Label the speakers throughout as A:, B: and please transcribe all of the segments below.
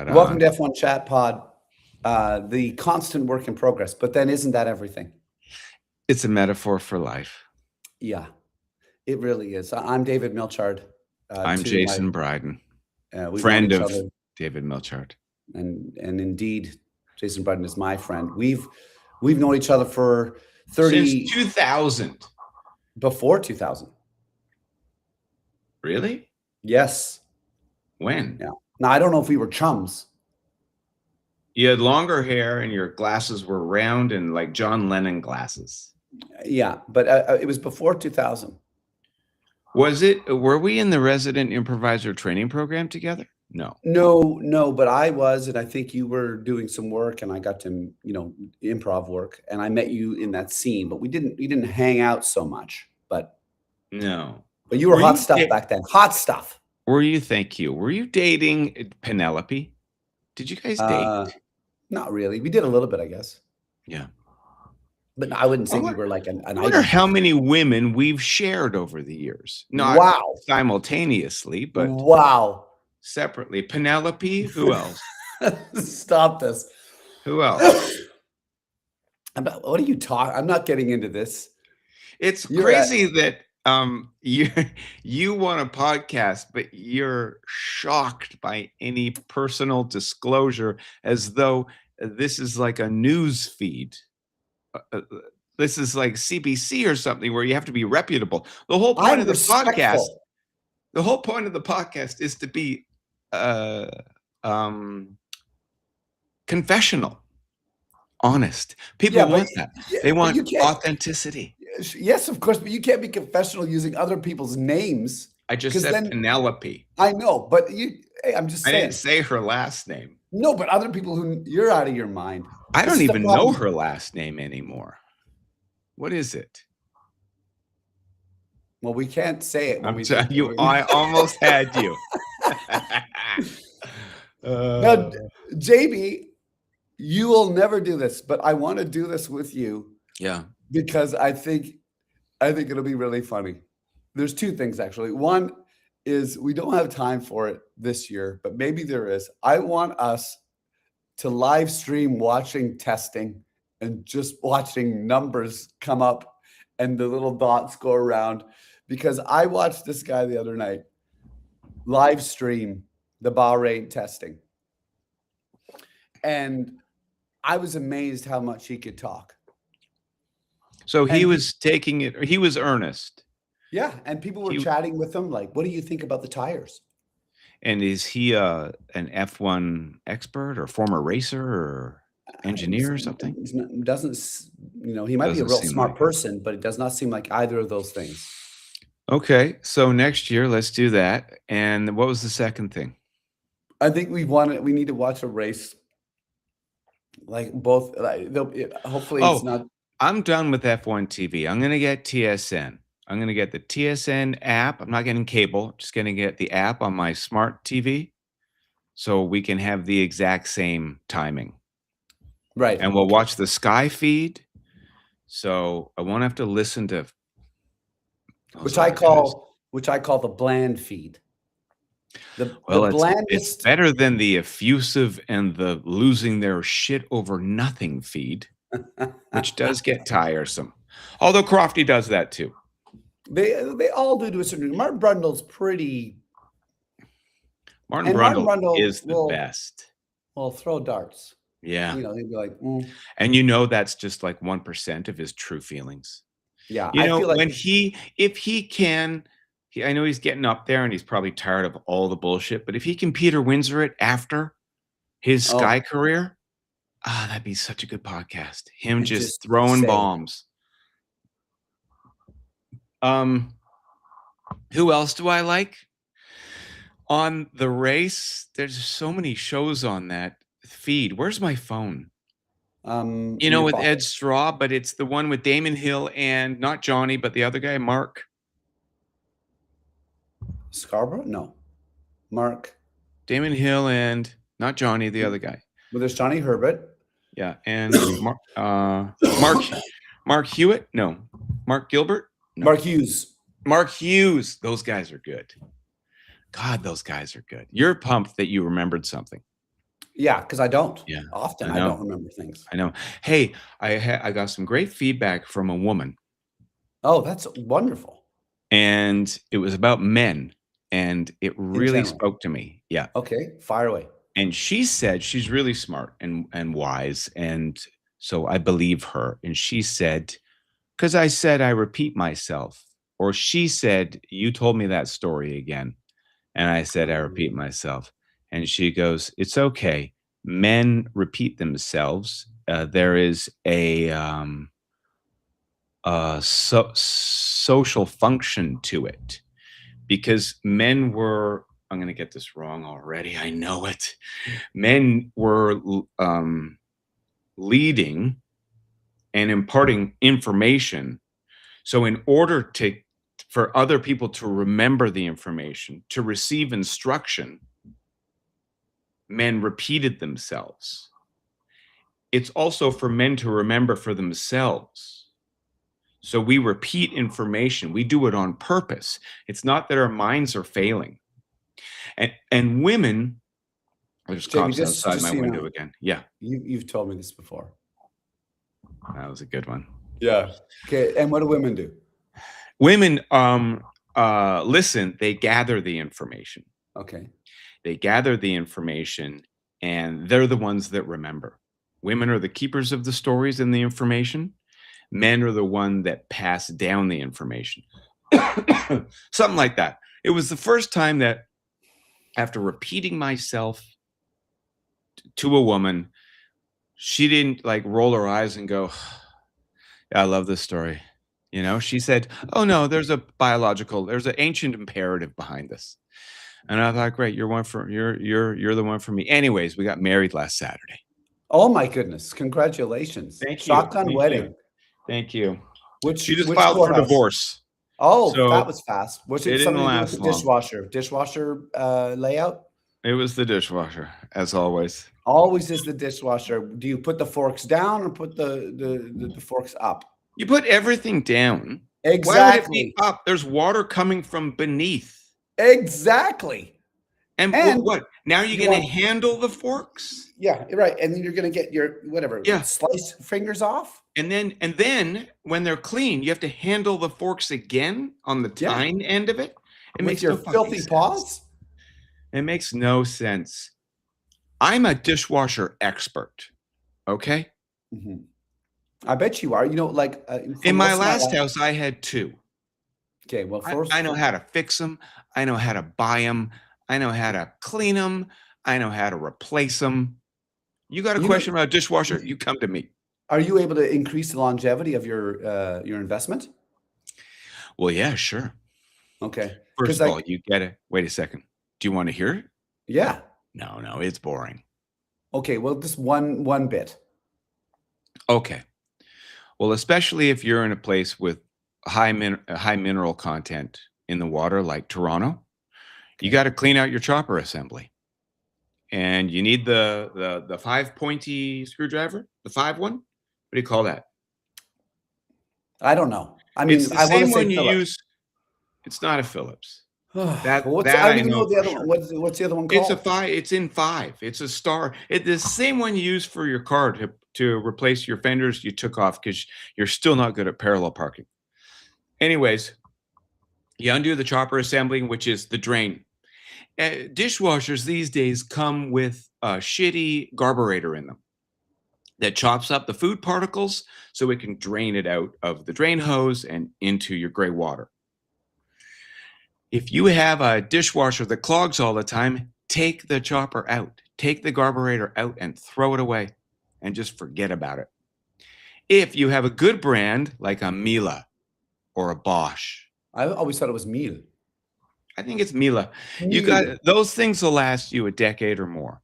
A: But
B: Welcome to F1 Chat Pod, the constant work in progress. But then isn't that everything?
A: it's a metaphor for life.
B: Yeah, it really is. I'm David Milchard.
A: I'm Jason Bryden,
B: We've known
A: friend
B: each
A: of
B: other,
A: David Milchard.
B: and indeed, Jason Bryden is my friend. We've known each other for
A: Since 2000.
B: before 2000.
A: Really?
B: Yes.
A: When?
B: Yeah. Now I don't know if we were chums.
A: You had longer hair and your glasses were round and like John Lennon glasses.
B: Yeah, but it was before 2000.
A: Was it? Were we in the resident improviser training program together? No.
B: No, but I was, and I think you were doing some work, and I got to, improv work, and I met you in that scene, but we didn't hang out so much. But
A: No.
B: But you were hot stuff back then. Hot stuff.
A: Were you? Thank you. Were you dating Penelope? Did you guys date?
B: Not really. We did a little bit, I guess.
A: Yeah.
B: But I wouldn't say we were like an
A: I wonder how many women we've shared over the years.
B: Not
A: simultaneously, but separately. Penelope, who else?
B: Stop this.
A: Who else?
B: What are you talking? I'm not getting into this.
A: It's crazy that you want a podcast, but you're shocked by any personal disclosure, as though this is like a news feed. This is like CBC or something where you have to be reputable. The whole point of the podcast is to be confessional, honest. People want that. They want authenticity.
B: Yes, of course, but you can't be confessional using other people's names.
A: I just said Penelope.
B: I know, but I'm just saying.
A: I didn't say her last name.
B: No, but other people you're out of your mind.
A: I don't even know her last name anymore. What is it?
B: Well, we can't say it.
A: I almost had you.
B: Now, JB, you will never do this, but I want to do this with you.
A: Yeah.
B: Because I think it'll be really funny. There's two things, actually. One is we don't have time for it this year, but maybe there is. I want us to live stream watching testing and just watching numbers come up and the little dots go around, because I watched this guy the other night live stream the Bahrain testing. And I was amazed how much he could talk.
A: So he was taking it, he was earnest.
B: Yeah, and people were chatting with him like, what do you think about the tires?
A: And is he an F1 expert or former racer or engineer or something?
B: He might be a real smart person, but it does not seem like either of those things.
A: Okay, so next year, let's do that. And what was the second thing?
B: I think we need to watch a race. Like both, hopefully it's not.
A: I'm done with F1 TV. I'm going to get TSN. I'm going to get the TSN app. I'm not getting cable. I'm just going to get the app on my smart TV so we can have the exact same timing.
B: Right.
A: And we'll watch the Sky feed. So I won't have to listen to
B: which I call the bland feed.
A: It's better than the effusive and the losing their shit over nothing feed, which does get tiresome. Although Crofty does that too.
B: They all do to a certain degree. Martin Brundle's pretty.
A: Martin Brundle is the best.
B: Well, throw darts.
A: Yeah.
B: He'd be like,
A: And that's just like 1% of his true feelings.
B: Yeah.
A: I feel like if he can, I know he's getting up there and he's probably tired of all the bullshit, but if he can Peter Windsor it after his Sky career, that'd be such a good podcast. Him just throwing bombs. Who else do I like? On the race, there's so many shows on that feed. Where's my phone? With Ed Straw, but it's the one with Damon Hill and not Johnny, but the other guy, Mark.
B: Scarborough? No. Mark.
A: Damon Hill and not Johnny, the other guy.
B: Well, there's Johnny Herbert.
A: Yeah, and Mark Hewitt? No. Mark Gilbert? No.
B: Mark Hughes.
A: Mark Hughes. Those guys are good. God, those guys are good. You're pumped that you remembered something.
B: Yeah, because I don't.
A: Yeah,
B: Often,
A: I
B: I
A: know,
B: don't remember things.
A: I know. Hey, I got some great feedback from a woman,
B: Oh, that's wonderful
A: and it was about men, and it
B: in
A: really
B: general.
A: spoke to me. Yeah,
B: Okay, fire away.
A: and she said she's really smart and wise, and so I believe her, and she said, "'Cause I said I repeat myself," or she said, "You told me that story again." And I said, "I repeat
B: Um,
A: myself." And she goes, "It's okay. Men repeat themselves. There is a social function to it because men were." I'm going to get this wrong already. I know it. Men were leading and imparting information. So, in order to for other people to remember the information, to receive instruction, men repeated themselves. It's also for men to remember for themselves. So we repeat information. We do it on purpose. It's not that our minds are failing. And women, there's
B: JB,
A: cops
B: just
A: outside
B: just
A: my
B: so you
A: window
B: know,
A: again. Yeah,
B: you've told me this before.
A: that was a good one.
B: Yeah. Okay, and what do women do?
A: Women listen, they gather the information.
B: Okay.
A: They gather the information and they're the ones that remember. Women are the keepers of the stories and the information. Men are the one that pass down the information. Something like that. It was the first time that after repeating myself to a woman, she didn't like roll her eyes and go, "I love this story." You know, she said, "Oh no, there's an ancient imperative behind this." And I thought, "Great, you're the one for me." Anyways, we got married last Saturday.
B: Oh my goodness, congratulations.
A: Thank you.
B: Shotgun
A: Thank you.
B: wedding.
A: Thank you. She just
B: Which
A: filed for
B: courthouse?
A: divorce.
B: Oh, that
A: So
B: was fast. Was
A: it
B: it
A: didn't
B: something to do with the
A: last long.
B: dishwasher, layout?
A: It was the dishwasher, as always.
B: Always is the dishwasher. Do you put the forks down or put the forks up?
A: You put everything down. Why would it be
B: Exactly.
A: up? There's water coming from beneath.
B: Exactly.
A: And
B: And
A: what? Now you're
B: you
A: gonna
B: want
A: handle the forks?
B: yeah, you're right, and then you're gonna get your whatever,
A: Yeah.
B: slice fingers off?
A: And then when they're clean, you have to handle the forks again on the
B: Yeah,
A: tine end of it? It
B: with
A: makes
B: your
A: no fucking
B: filthy
A: sense.
B: paws?
A: It makes no sense. I'm a dishwasher expert, okay?
B: Mhm. I bet you are. You know, like, for
A: In my
B: most of my
A: last
B: life
A: house, I had 2.
B: okay, well,
A: I know how to fix them. I know how to buy them. I know how to clean them. I know how to replace them. You got a
B: you know
A: question about a dishwasher? You come to me.
B: are you able to increase the longevity of your investment?
A: Well, yeah, sure.
B: Okay,
A: First
B: because
A: of all,
B: like
A: you get it. Wait a second. Do you wanna hear it?
B: yeah.
A: No, no, it's boring.
B: Okay, well, just one bit.
A: Okay. Well, especially if you're in a place with high mineral content in the water like Toronto, you
B: Okay.
A: gotta clean out your chopper assembly. And you need the 5 pointy screwdriver, the 5 one? What do you call that?
B: I don't know. I
A: It's
B: mean,
A: the
B: I wanna
A: same
B: say
A: one you
B: Phillips.
A: use. It's not a Phillips.
B: Well, what's
A: That
B: I don't
A: I
B: even know
A: know
B: what the
A: for
B: other one
A: sure.
B: what's the other one called?
A: It's in 5. It's a star. It's the same one you use for your car to replace your fenders you took off because 'cause you're still not good at parallel parking. Anyways, you undo the chopper assembly, which is the drain. Dishwashers these days come with a shitty garburator in them that chops up the food particles so it can drain it out of the drain hose and into your gray water. If you have a dishwasher that clogs all the time, take the chopper out, take the garburator out and throw it away and just forget about it. If you have a good brand like a Miele or a Bosch,
B: I always thought it was meal.
A: I think it's Miele. You got
B: Meal.
A: those things will last you a decade or more.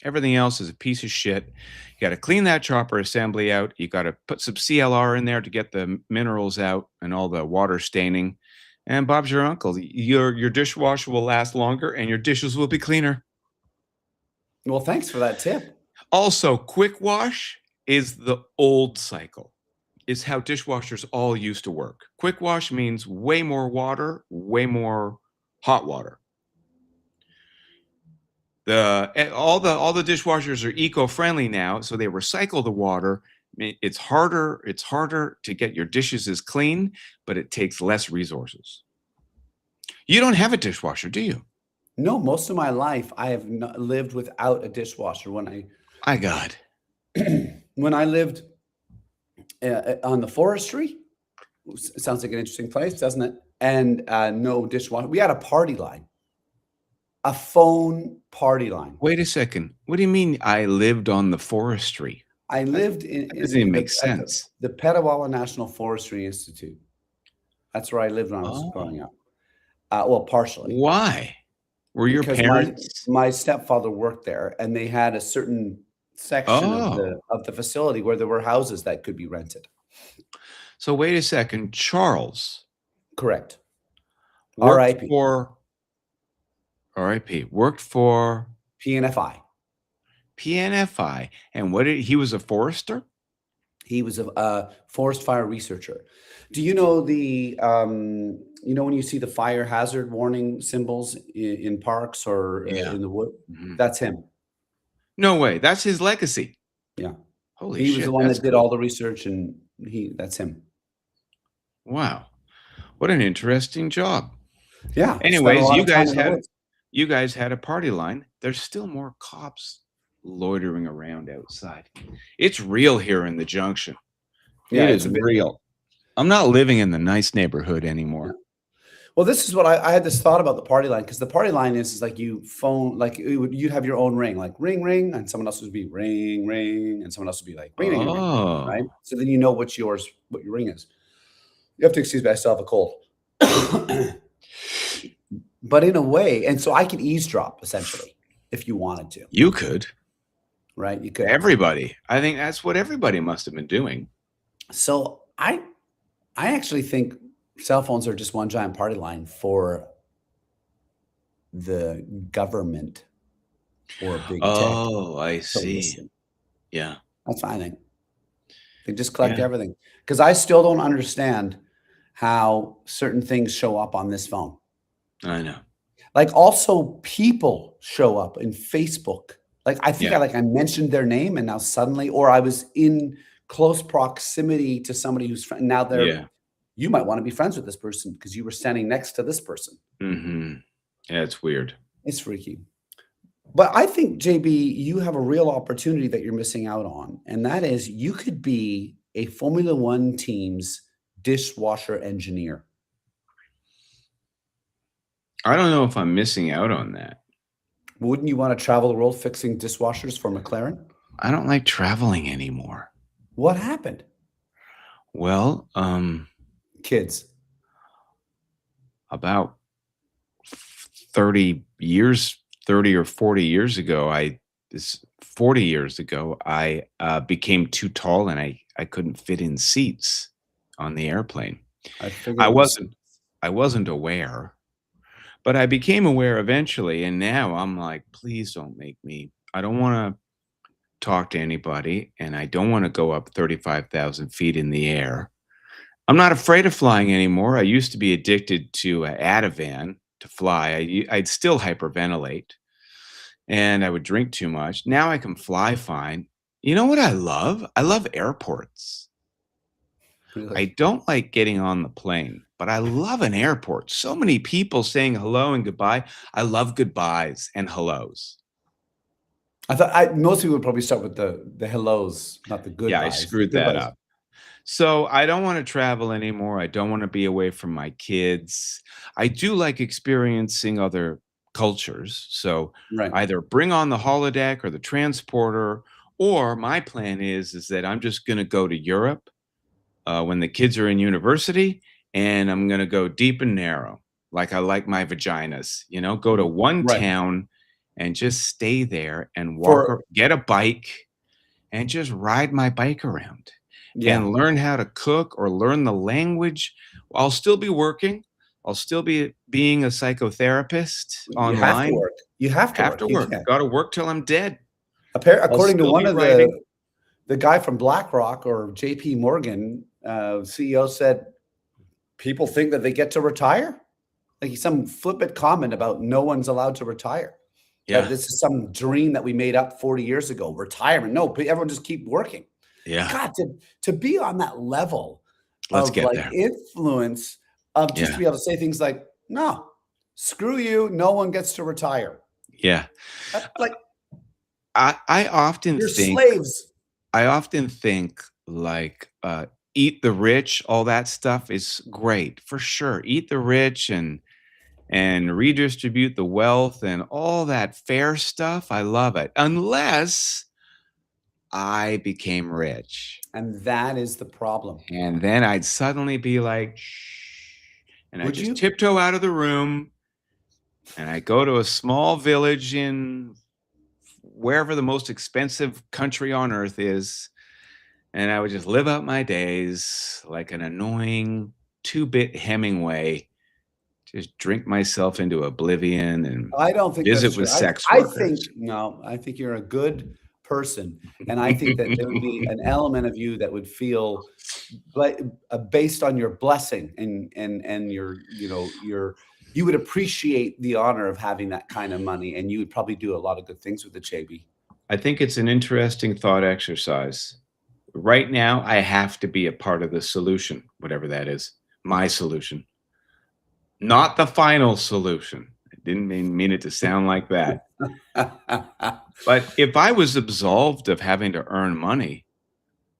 A: Everything else is a piece of shit. You got to clean that chopper assembly out. You got to put some CLR in there to get the minerals out and all the water staining. And Bob's your uncle. Your dishwasher will last longer and your dishes will be cleaner.
B: Well, thanks for that tip.
A: Also, quick wash is the old cycle. Is how dishwashers all used to work. Quick wash means way more water, way more hot water. All the dishwashers are eco-friendly now, so they recycle the water. It's harder to get your dishes as clean, but it takes less resources. You don't have a dishwasher, do you?
B: No, most of my life I have not lived without a dishwasher.
A: My God.
B: When I lived on the forestry, it sounds like an interesting place, doesn't it? And no dishwasher. We had a party line, a phone party line.
A: Wait a second. What do you mean I lived on the forestry?
B: I
A: That
B: lived
A: that doesn't even make
B: at
A: sense.
B: the Petawawa National Forestry Institute. That's where I lived when I was
A: Oh,
B: growing up. Well, partially
A: why? Were your
B: because my
A: parents?
B: my stepfather worked there, and they had a certain section of
A: Oh,
B: the facility where there were houses that could be rented.
A: so wait a second. Charles
B: Correct.
A: worked
B: RIP.
A: for RIP, worked for
B: PNFI.
A: PNFI, and he was a forester?
B: He was a forest fire researcher. Do you know when you see the fire hazard warning symbols in parks or
A: Yeah.
B: in the wood?
A: Mhm.
B: That's him.
A: No way. That's his legacy.
B: Yeah.
A: Holy
B: He was the
A: shit,
B: one
A: that's
B: that did
A: cool.
B: all the research, and that's him.
A: Wow. What an interesting job.
B: Yeah, spent a
A: Anyways,
B: lot of time in the woods.
A: you guys had a party line. There's still more cops loitering around outside. It's real here in the Junction.
B: Yeah,
A: It
B: it's
A: is
B: a bit.
A: real. I'm not living in the nice neighborhood
B: Yeah.
A: anymore.
B: Well, this is what I had this thought about the party line, because the party line is like you phone, like you'd have your own ring, like ring ring, and someone else would be ring ring, and someone else would be like ring ring ring ring, right?
A: Oh.
B: So then you know what your ring is. You have to excuse me, I still have a cold. But in a way, and so I could eavesdrop essentially if you wanted to,
A: You could.
B: right? You could.
A: Everybody. I think that's what everybody must have been doing.
B: So I actually think cell phones are just one giant party line for the government or big tech
A: Oh, I
B: to
A: see.
B: listen.
A: Yeah.
B: That's what I think. They just collect
A: Yeah.
B: everything. Because I still don't understand how certain things show up on this phone.
A: I know.
B: Like also people show up in Facebook. Like I think
A: Yeah.
B: I mentioned their name, and now suddenly, or I was in close proximity to somebody who's now
A: Yeah.
B: you might want to be friends with this person because you were standing next to this person.
A: Mhm. Yeah, it's weird.
B: It's freaky. But I think, JB, you have a real opportunity that you're missing out on, and that is you could be a Formula One team's dishwasher engineer.
A: I don't know if I'm missing out on that.
B: Wouldn't you want to travel the world fixing dishwashers for McLaren?
A: I don't like traveling anymore.
B: What happened?
A: Well,
B: Kids.
A: about 30 or 40 years ago, 40 years ago, I became too tall and I couldn't fit in seats on the airplane.
B: I figured
A: I
B: it was.
A: wasn't I wasn't aware, but I became aware eventually, and now I'm like, please don't make me. I don't want to talk to anybody, and I don't want to go up 35,000 feet in the air. I'm not afraid of flying anymore. I used to be addicted to Ativan to fly. I'd still hyperventilate, and I would drink too much. Now I can fly fine. You know what I love? I love airports. I
B: Really?
A: don't like getting on the plane, but I love an airport. So many people saying hello and goodbye. I love goodbyes and hellos.
B: I thought most people would probably start with the hellos, not the
A: Yeah, I
B: goodbyes. The
A: screwed that
B: goodbyes.
A: up. So I don't want to travel anymore. I don't want to be away from my kids. I do like experiencing other cultures. So
B: Right.
A: either bring on the holodeck or the transporter, or my plan is that I'm just going to go to Europe when the kids are in university, and I'm going to go deep and narrow, like I like my vaginas. Go to one
B: Right.
A: town and just stay there and
B: For
A: get a bike and just ride my bike around
B: yeah.
A: and learn how to cook or learn the language. I'll still be working. I'll still be being a psychotherapist
B: You have to
A: online.
B: work. You have to
A: Have
B: work.
A: to
B: You
A: work.
B: can't.
A: Got to work till I'm dead. I'll
B: According to
A: still
B: one
A: be
B: of
A: writing.
B: the guy from BlackRock or JP Morgan, CEO said people think that they get to retire. Like some flippant comment about no one's allowed to retire. that
A: Yeah.
B: this is some dream that we made up 40 years ago, retirement. No, everyone just keep working.
A: Yeah.
B: God, to be on that level
A: Let's
B: of,
A: get
B: like,
A: there.
B: influence, of just to
A: Yeah.
B: be able to say things like, "No, screw you, no one gets to retire."
A: Yeah.
B: Like,
A: I often
B: you're
A: think
B: slaves.
A: like, eat the rich, all that stuff is great for sure. Eat the rich and redistribute the wealth and all that fair stuff. I love it. Unless I became rich.
B: And that is the problem.
A: And then I'd suddenly be like, shh. And I
B: Would
A: just
B: you?
A: tiptoe out of the room and I go to a small village in wherever the most expensive country on earth is. And I would just live out my days like an annoying 2-bit Hemingway, just drink myself into oblivion and
B: I don't think that's
A: visit
B: true.
A: with sex
B: I think
A: workers.
B: no, I think you're a good person, and I think that there would be an element of you that would feel like, based on your blessing and your, you would appreciate the honor of having that kind of money, and you would probably do a lot of good things with the JB.
A: I think it's an interesting thought exercise. Right now, I have to be a part of the solution, whatever that is, my solution, not the final solution. I didn't mean it to sound like that. But if I was absolved of having to earn money,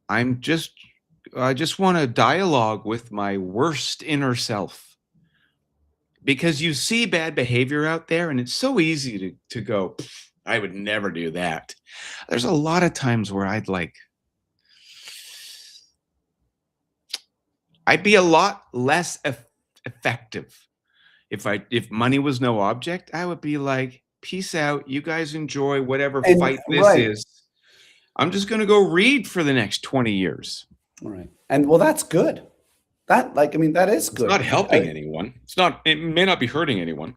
A: I'm just I just want to dialogue with my worst inner self. Because you see bad behavior out there and it's so easy to go, "Pff, I would never do that." There's a lot of times where I'd be a lot less effective. If money was no object, I would be like, "Peace out. You guys enjoy whatever
B: And
A: fight this
B: right,
A: is. I'm just gonna go read for the next 20 years."
B: right, and well, that's good. That, like, I mean, that is
A: It's
B: good.
A: not helping anyone. It may not be hurting anyone.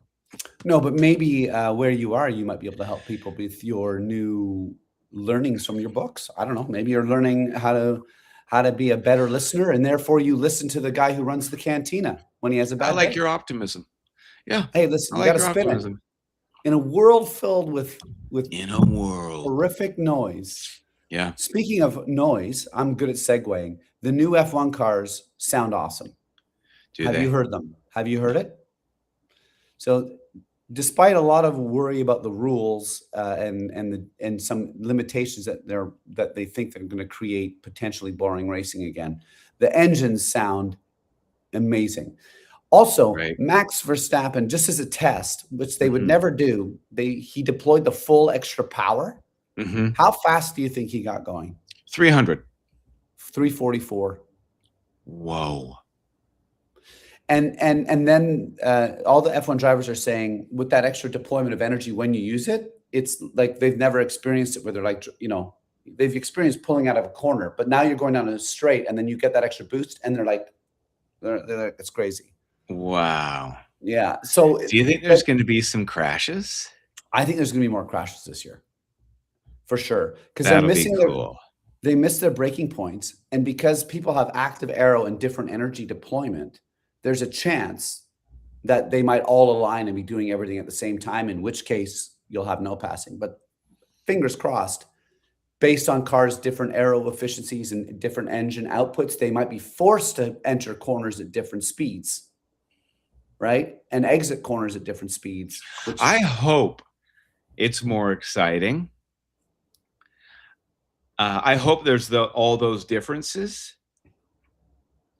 B: No, but maybe, where you are, you might be able to help people with your new learnings from your books. I don't know. Maybe you're learning how to be a better listener, and therefore you listen to the guy who runs the cantina when he has a
A: I
B: bad
A: like
B: day.
A: your optimism. Yeah,
B: Hey, listen,
A: I
B: you
A: like
B: gotta
A: your
B: spin it.
A: optimism.
B: In a world filled with
A: In a world.
B: horrific noise.
A: Yeah,
B: Speaking of noise, I'm good at segueing. The new F1 cars sound awesome.
A: do
B: Have you
A: they?
B: heard them? Have you heard it? So, despite a lot of worry about the rules, and some limitations that they think they're going to create potentially boring racing again, the engines sound amazing. Also,
A: Right.
B: Max Verstappen, just as a test, which they would
A: Mhm.
B: never do, he deployed the full extra power.
A: Mhm.
B: How fast do you think he got going?
A: 300.
B: 344.
A: Whoa.
B: And then all the F1 drivers are saying with that extra deployment of energy when you use it, it's like they've never experienced it where they're like, they've experienced pulling out of a corner, but now you're going down a straight and then you get that extra boost and they're like, it's crazy.
A: Wow.
B: Yeah. So
A: Do you think there's gonna be some crashes?
B: I think there's going to be more crashes this year for sure because
A: That'll be cool.
B: they miss their breaking points. And because people have active aero and different energy deployment, there's a chance that they might all align and be doing everything at the same time, in which case you'll have no passing. But fingers crossed, based on cars' different aero efficiencies and different engine outputs, they might be forced to enter corners at different speeds, right? And exit corners at different speeds, which
A: I hope it's more exciting. I hope there's all those differences.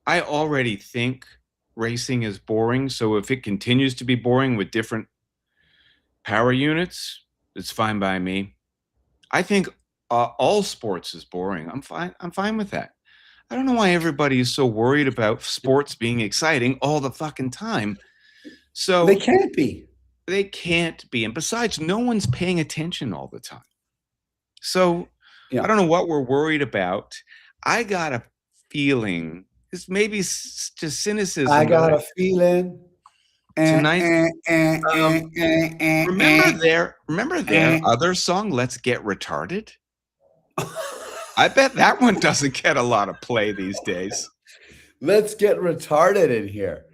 A: I already think racing is boring, so if it continues to be boring with different power units, it's fine by me. I think, all sports is boring. I'm fine with that. I don't know why everybody is so worried about sports being exciting all the fucking time.
B: they
A: So,
B: can't be.
A: they can't be, and besides, no one's paying attention all the time. So, I
B: Yeah.
A: don't know what we're worried about. I got a feeling, this maybe just
B: I
A: cynicism, but
B: got a feeling.
A: tonight, um, remember their
B: eh.
A: other song, "Let's Get Retarded"? I bet that one doesn't get a lot of play these days.
B: Let's get retarded in here.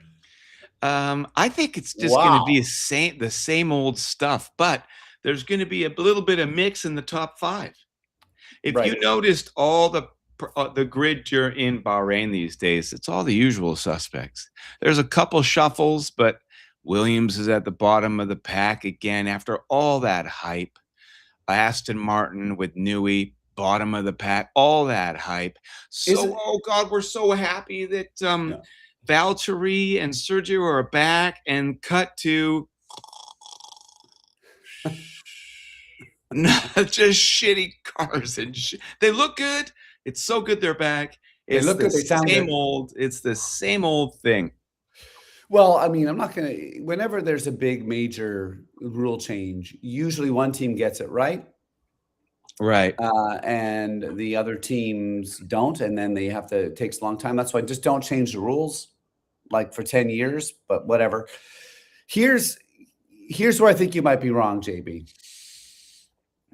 A: I think it's just gonna be
B: Wow.
A: the same old stuff, but there's going to be a little bit of mix in the top 5. If you
B: Right.
A: noticed the grid you're in Bahrain these days, it's all the usual suspects. There's a couple shuffles, but Williams is at the bottom of the pack again after all that hype. Aston Martin with Newey, bottom of the pack, all that hype.
B: Is
A: So,
B: it?
A: oh God, we're so happy that
B: Yeah.
A: Valtteri and Sergio are back, and cut to not just shitty cars and they look good. It's so good they're back.
B: They
A: It's
B: look
A: the
B: good. They sound
A: same
B: good.
A: old. It's the same old thing.
B: Well, I mean, I'm not gonna whenever there's a big major rule change, usually one team gets it right,
A: Right.
B: and the other teams don't, and then they have to it takes a long time. That's why just don't change the rules, like, for 10 years, but whatever. Here's here's where I think you might be wrong, JB.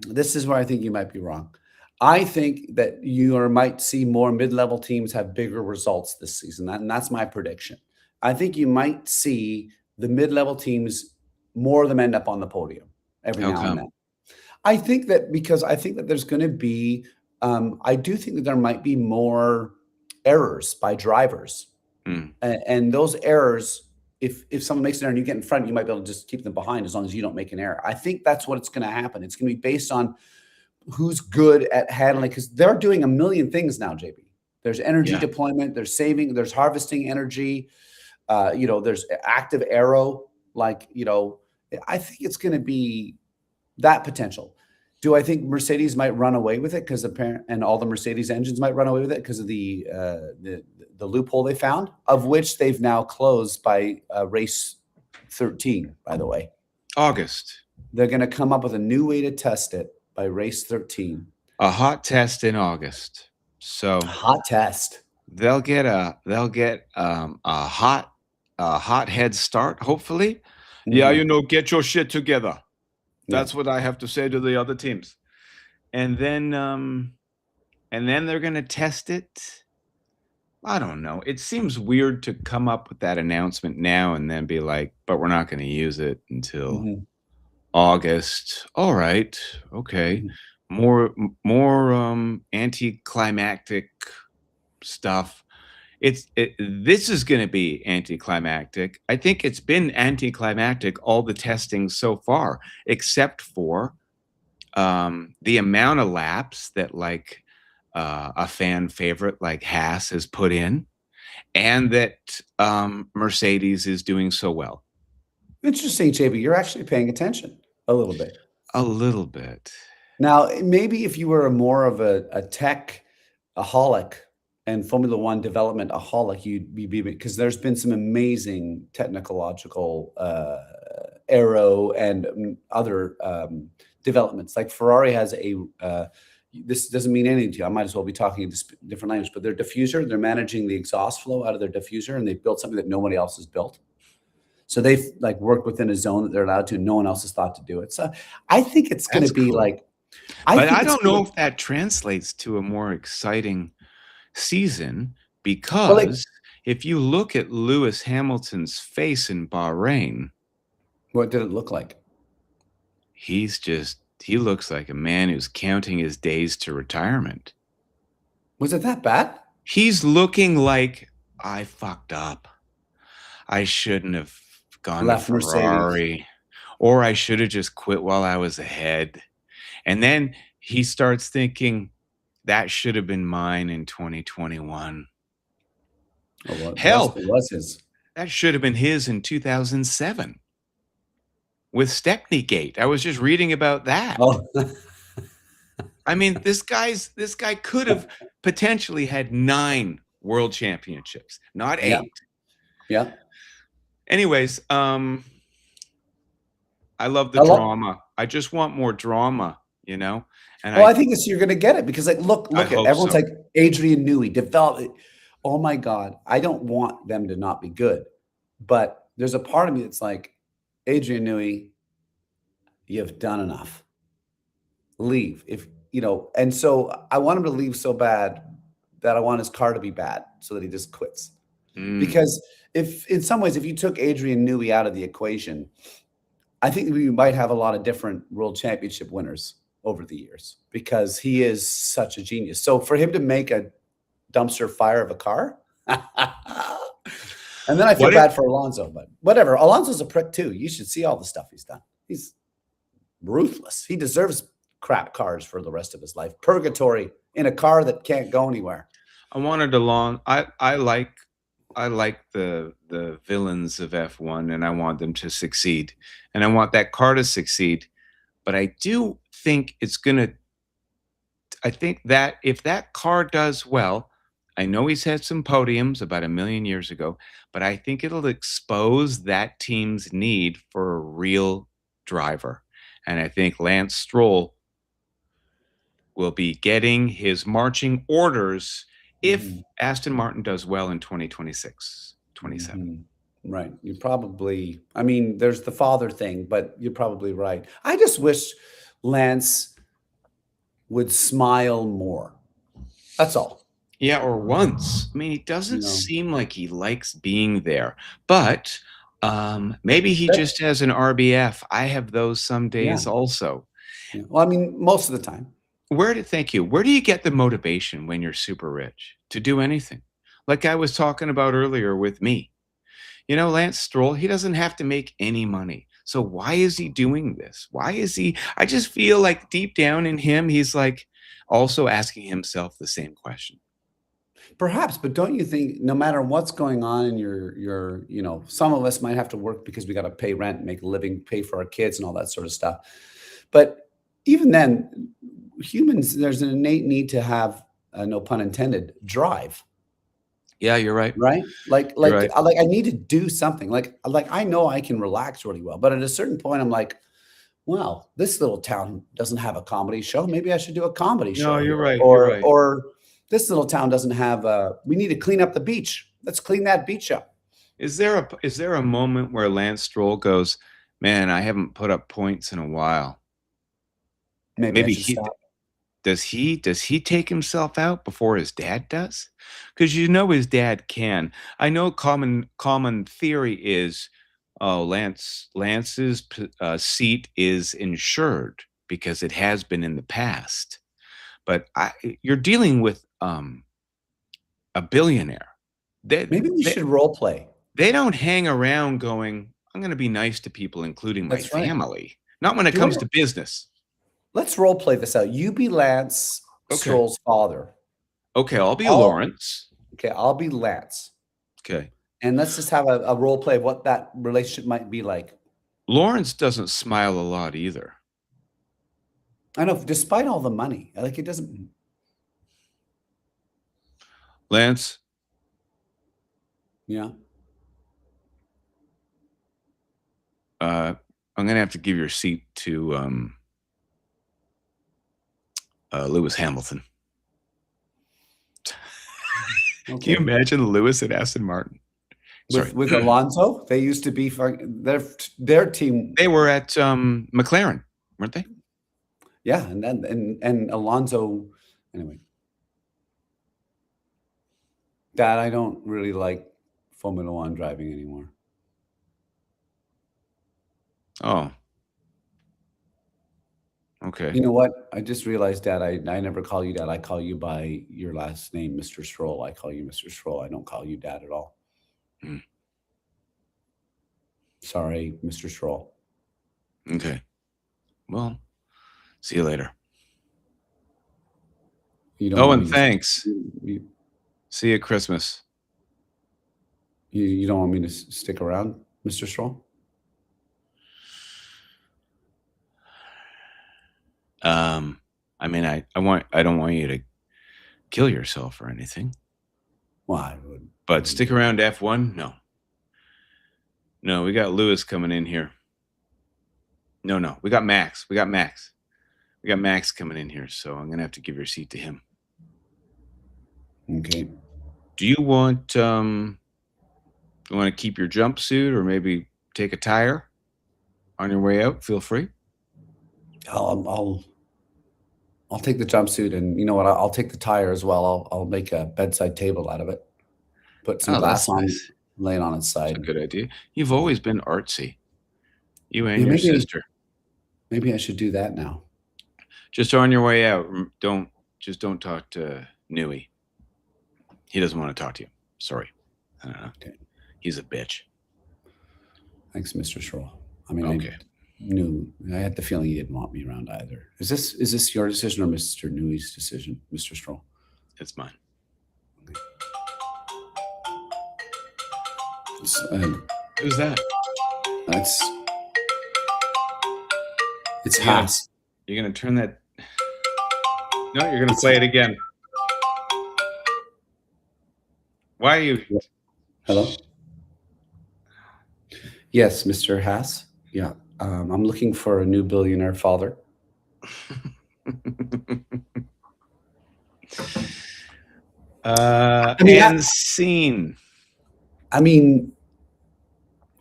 B: This is where I think you might be wrong. I think that might see more mid-level teams have bigger results this season, and that's my prediction. I think you might see the mid-level teams, more of them end up on the podium every
A: How
B: now and
A: come?
B: then. I think that because I think that there's going to be, I do think that there might be more errors by drivers,
A: Mm.
B: and those errors, if someone makes an error and you get in front, you might be able to just keep them behind as long as you don't make an error. I think that's what it's going to happen. It's going to be based on who's good at handling because they're doing a million things now, JB. There's energy
A: Yeah.
B: deployment, there's saving, there's harvesting energy, there's active aero. Like, I think it's going to be that potential. Do I think Mercedes might run away with it because and all the Mercedes engines might run away with it because of the loophole they found, of which they've now closed by race 13, by the way.
A: August.
B: They're going to come up with a new way to test it by race 13.
A: A hot test in August. So
B: Hot test.
A: they'll get a hot head start, hopefully. Yeah, get your shit together. That's what I have to say to the other teams. And then they're going to test it. I don't know. It seems weird to come up with that announcement now and then be like, but we're not going to use it until August. All right. Okay. More anticlimactic stuff. This is going to be anticlimactic. I think it's been anticlimactic all the testing so far, except for the amount of laps that a fan favorite like Haas has put in, and that Mercedes is doing so well.
B: Interesting, JB. You're actually paying attention a little bit.
A: A little bit.
B: Now, maybe if you were more of a tech-aholic and Formula One development aholic, you'd be because there's been some amazing technological aero and other developments. Like Ferrari has this doesn't mean anything to you. I might as well be talking in different language, but their diffuser, they're managing the exhaust flow out of their diffuser, and they've built something that nobody else has built. So they've worked within a zone that they're allowed to. No one else has thought to do it. So I think it's going to be cool.
A: I don't know if that translates to a more exciting season because if you look at Lewis Hamilton's face in Bahrain,
B: what did it look like?
A: He looks like a man who's counting his days to retirement.
B: Was it that bad?
A: He's looking like, I fucked up. I shouldn't have gone to Ferrari, Mercedes. Or I should have just quit while I was ahead. And then he starts thinking, that should have been mine in 2021.
B: Oh, well,
A: hell,
B: it was his.
A: That should have been his in 2007 with Stepney Gate. I was just reading about that.
B: Oh.
A: I mean, this guy could have potentially had 9 world championships, not 8.
B: Yeah.
A: Anyways, I love the drama. I just want more drama, And
B: I think you're going to get it because, look at everyone's like Adrian Newey develop it. Oh my God, I don't want them to not be good, but there's a part of me that's like, Adrian Newey, you've done enough. Leave and so I want him to leave so bad that I want his car to be bad so that he just quits. Because if in some ways, if you took Adrian Newey out of the equation, I think we might have a lot of different world championship winners over the years because he is such a genius. So for him to make a dumpster fire of a car, and then I feel
A: What if
B: bad for Alonso, but whatever. Alonso's a prick too. You should see all the stuff he's done. He's ruthless. He deserves crap cars for the rest of his life. Purgatory in a car that can't go anywhere.
A: I wanted a long I like the villains of F1 and I want them to succeed. And I want that car to succeed, but I do think it's gonna I think that if that car does well, I know he's had some podiums about a million years ago, but I think it'll expose that team's need for a real driver. And I think Lance Stroll will be getting his marching orders if
B: Mhm,
A: Aston Martin does well in 2026, 27.
B: mhm. Right. You probably, I mean, there's the father thing, but you're probably right. I just wish Lance would smile more. That's all.
A: Yeah, or once. I mean, he
B: You
A: doesn't
B: know,
A: seem like he likes being there, but, maybe he
B: that,
A: just has an RBF. I have those some
B: yeah,
A: days also.
B: yeah. Well, I mean, most of the time.
A: Thank you. Where do you get the motivation when you're super rich to do anything? Like I was talking about earlier with me. Lance Stroll, he doesn't have to make any money. So why is he doing this? Why is he I just feel like deep down in him, he's like also asking himself the same question.
B: Perhaps, but don't you think no matter what's going on in some of us might have to work because we got to pay rent, make a living, pay for our kids and all that sort of stuff. But even then, humans, there's an innate need to have, no pun intended, drive.
A: Yeah, you're right.
B: Right?
A: You're right.
B: Like I need to do something. Like I know I can relax really well, but at a certain point, I'm like, well, this little town doesn't have a comedy show. Maybe I should do a comedy
A: No,
B: show
A: you're
B: here.
A: right. You're right.
B: Or this little town doesn't have a. We need to clean up the beach. Let's clean that beach up.
A: Is there a moment where Lance Stroll goes, "Man, I haven't put up points in a while."
B: Maybe I
A: Maybe
B: should
A: he
B: stop.
A: does he take himself out before his dad does? Because his dad can. I know common theory is, oh, Lance's seat is insured because it has been in the past. But you're dealing with a billionaire. They,
B: Maybe we
A: they
B: should role play.
A: they don't hang around going, I'm going to be nice to people, including my
B: That's right.
A: family. Not when it
B: Do you want
A: comes
B: to?
A: to business.
B: Let's role play this out. You be Lance
A: Okay.
B: Stroll's father.
A: Okay, I'll be
B: I'll
A: Lawrence.
B: Okay. I'll be Lance,
A: Okay.
B: and let's just have a role play of what that relationship might be like.
A: Lawrence doesn't smile a lot either.
B: I know, despite all the money, like it doesn't.
A: Lance,
B: Yeah.
A: I'm gonna have to give your seat to Lewis Hamilton. Can you
B: Okay.
A: imagine Lewis at Aston Martin? Sorry,
B: With Alonso, they used to be their team.
A: they were at McLaren, weren't they?
B: Yeah, and then and Alonso. Anyway, Dad, I don't really like Formula One driving anymore.
A: Oh, okay.
B: You know what? I just realized, Dad, I never call you Dad. I call you by your last name, Mr. Stroll. I call you Mr. Stroll. I don't call you Dad at all.
A: Mm,
B: Sorry, Mr. Stroll.
A: okay. Well, see you later.
B: You don't
A: Oh,
B: want
A: and
B: me to.
A: thanks.
B: You,
A: See you at Christmas.
B: you don't want me to stick around, Mr. Stroll?
A: I mean, I don't want you to kill yourself or anything,
B: Well, I would.
A: but stick around F1? No. No, we got Lewis coming in here. No, we got Max. We got Max coming in here, so I'm gonna have to give your seat to him.
B: Okay.
A: Do you want to keep your jumpsuit or maybe take a tire on your way out? Feel free.
B: I'll take the jumpsuit, and you know what? I'll take the tire as well. I'll make a bedside table out of it. Put some
A: Oh,
B: glass
A: that's
B: on,
A: nice.
B: lay it on its
A: That's a
B: side.
A: good idea. You've always been artsy. You and
B: Yeah,
A: your sister.
B: maybe I should do that now.
A: Just on your way out, don't talk to Nui. He doesn't want to talk to you. Sorry. I don't know.
B: Okay.
A: He's a bitch.
B: Thanks, Mr. Stroll. I mean,
A: Okay.
B: I had the feeling he didn't want me around either. Is this your decision or Mr. Nui's decision, Mr. Stroll?
A: It's mine. Who's that?
B: It's Haas.
A: You're gonna turn that. No, you're gonna play it again. Why are you?
B: Hello? Yes, Mr. Haas. Yeah. I'm looking for a new billionaire father.
A: And scene.
B: I mean,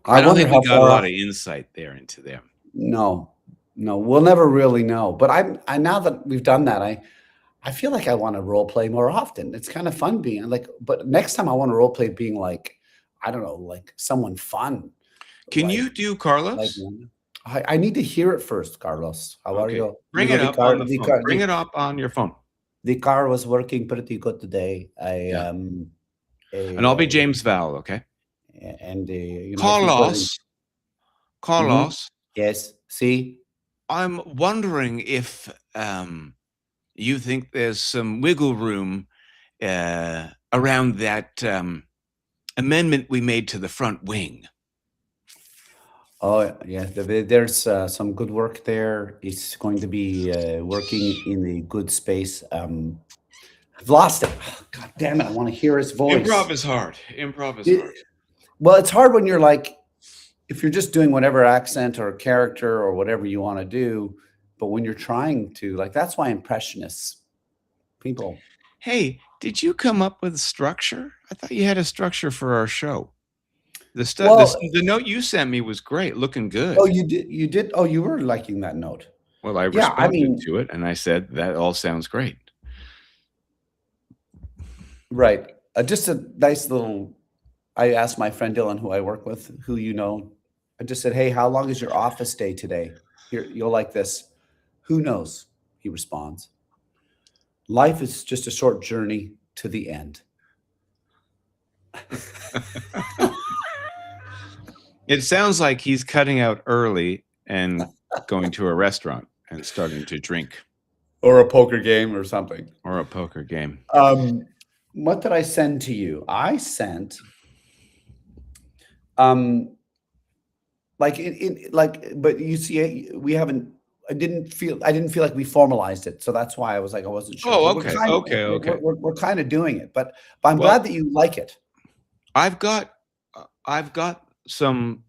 A: I don't think we got a lot of insight there into them.
B: No, we'll never really know. But I now that we've done that, I feel like I want to role play more often. It's kind of fun being like, but next time I want to role play being like, I don't know, like someone fun.
A: Can you do Carlos?
B: I need to hear it first, Carlos. How are you?
A: Bring it up on the phone. Bring it up on your phone.
B: The car was working pretty good today.
A: And I'll be James Val, okay?
B: And
A: Carlos. Carlos.
B: Yes. See?
A: I'm wondering if you think there's some wiggle room around that amendment we made to the front wing.
B: Oh, yeah. There's some good work there. It's going to be working in a good space. I've lost it. Oh, God damn it. I want to hear his voice.
A: Improv is hard. Hard.
B: Well, it's hard when you're like, if you're just doing whatever accent or character or whatever you want to do, but when you're trying to, like, that's why impressionists, people.
A: Hey, did you come up with a structure? I thought you had a structure for our show. The note you sent me was great, looking good.
B: Oh, you did. Oh, you were liking that note.
A: Well, I responded to it, and I said that all sounds great.
B: Right. Just a nice little. I asked my friend Dylan, who I work with, who you know. I just said, "Hey, how long is your office day today?" Here, you'll like this. Who knows? He responds. Life is just a short journey to the end.
A: It sounds like he's cutting out early and going to a restaurant and starting to drink.
B: Or a poker game or something.
A: Or a poker game.
B: What did I send to you? I sent but you see, we haven't. I didn't feel like we formalized it, so that's why I was like, I wasn't sure.
A: Oh, okay, okay.
B: We're kind of doing it, but I'm glad that you like it.
A: I've got some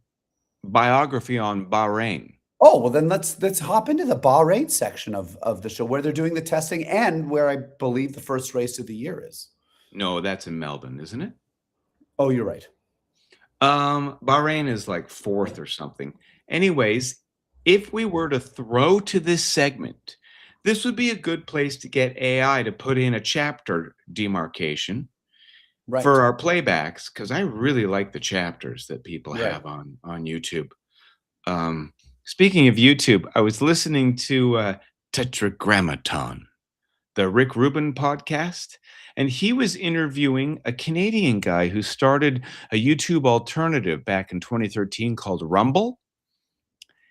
A: biography on Bahrain.
B: Oh, well, then let's hop into the Bahrain section of the show where they're doing the testing and where I believe the first race of the year is.
A: No, that's in Melbourne, isn't it?
B: Oh, you're right.
A: Bahrain is like 4th or something. Anyways, if we were to throw to this segment, this would be a good place to get AI to put in a chapter demarcation for our playbacks, because I really like the chapters that people have on YouTube. Speaking of YouTube, I was listening to Tetragrammaton, the Rick Rubin podcast, and he was interviewing a Canadian guy who started a YouTube alternative back in 2013 called Rumble.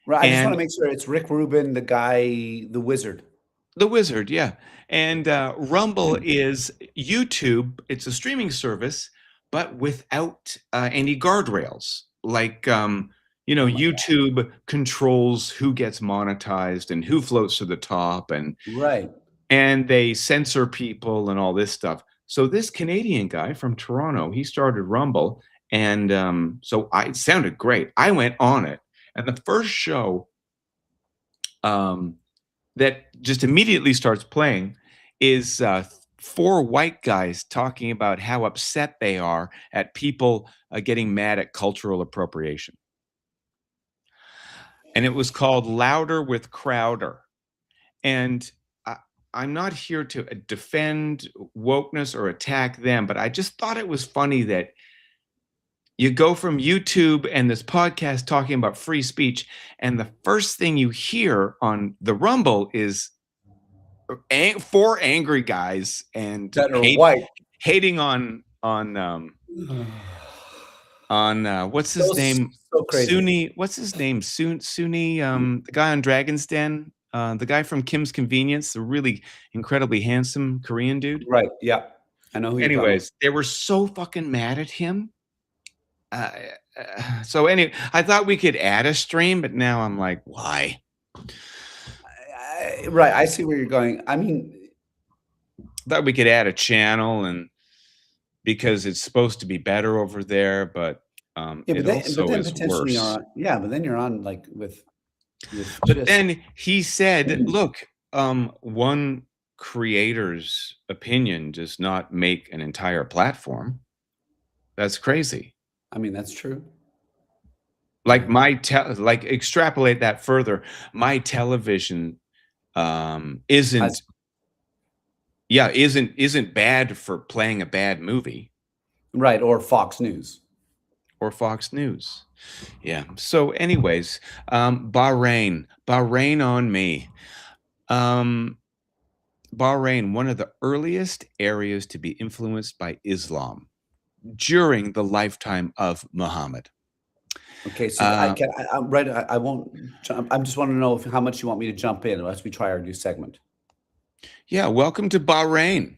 B: Right. I just want to make sure it's Rick Rubin, the guy, the wizard.
A: The wizard, yeah. And Rumble is YouTube. It's a streaming service, but without any guardrails. Like, YouTube controls who gets monetized and who floats to the top. And they censor people and all this stuff. So this Canadian guy from Toronto, he started Rumble. And it sounded great. I went on it. And the first show that just immediately starts playing is 4 white guys talking about how upset they are at people getting mad at cultural appropriation. And it was called Louder with Crowder. And I'm not here to defend wokeness or attack them, but I just thought it was funny that You go from YouTube and this podcast talking about free speech, and the first thing you hear on the Rumble is four angry guys and
B: That are white.
A: hating on what's his name?
B: So crazy.
A: Sunni. What's his name? Sunni. The guy on Dragon's Den. The guy from Kim's Convenience, the really incredibly handsome Korean dude.
B: Right. Yeah. I know who you're talking about.
A: Anyways, they were so fucking mad at him. So anyway, I thought we could add a stream, but now I'm like, why?
B: Right. I see where you're going. I mean,
A: thought we could add a channel, and because it's supposed to be better over there, but it also is worse.
B: But then you're on like with
A: but then he said, look, one creator's opinion does not make an entire platform. That's crazy.
B: I mean, that's true.
A: Like like extrapolate that further. My television isn't bad for playing a bad movie.
B: Right, or Fox News.
A: Yeah. So anyways, Bahrain on me. Bahrain, one of the earliest areas to be influenced by Islam during the lifetime of Muhammad.
B: Okay, so I'm right. I won't. I just want to know how much you want me to jump in as we try our new segment.
A: Yeah, welcome to Bahrain.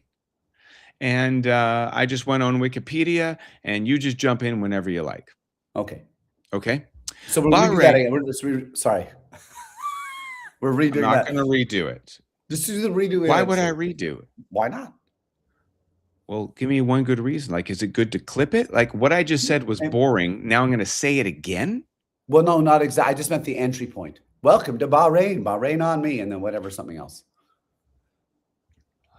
A: And I just went on Wikipedia, and you just jump in whenever you like.
B: Okay.
A: Okay.
B: So we'll redo that again. Sorry. We're redoing that.
A: I'm not going to redo it.
B: Just do the redo.
A: Why would I redo it?
B: Why not?
A: Well, give me one good reason. Like, is it good to clip it? Like, what I just said was boring. Now I'm going to say it again?
B: Well, no, not exactly. I just meant the entry point. Welcome to Bahrain. Bahrain on me. And then whatever, something else.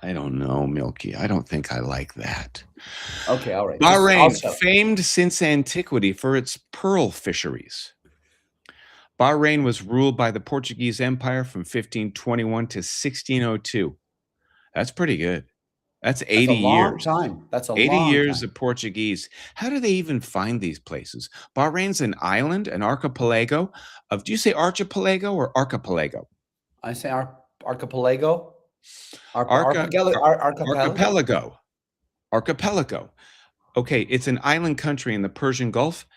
A: I don't know, Milky. I don't think I like that.
B: Okay, all right.
A: Bahrain, famed since antiquity for its pearl fisheries. Bahrain was ruled by the Portuguese Empire from 1521 to 1602. That's pretty good. That's 80 years.
B: That's a
A: 80 years of Portuguese. How do they even find these places? Bahrain's an island, an archipelago of, do you say archipelago or archipelago?
B: I say archipelago.
A: Archipelago. Okay, it's an island country in the Persian Gulf,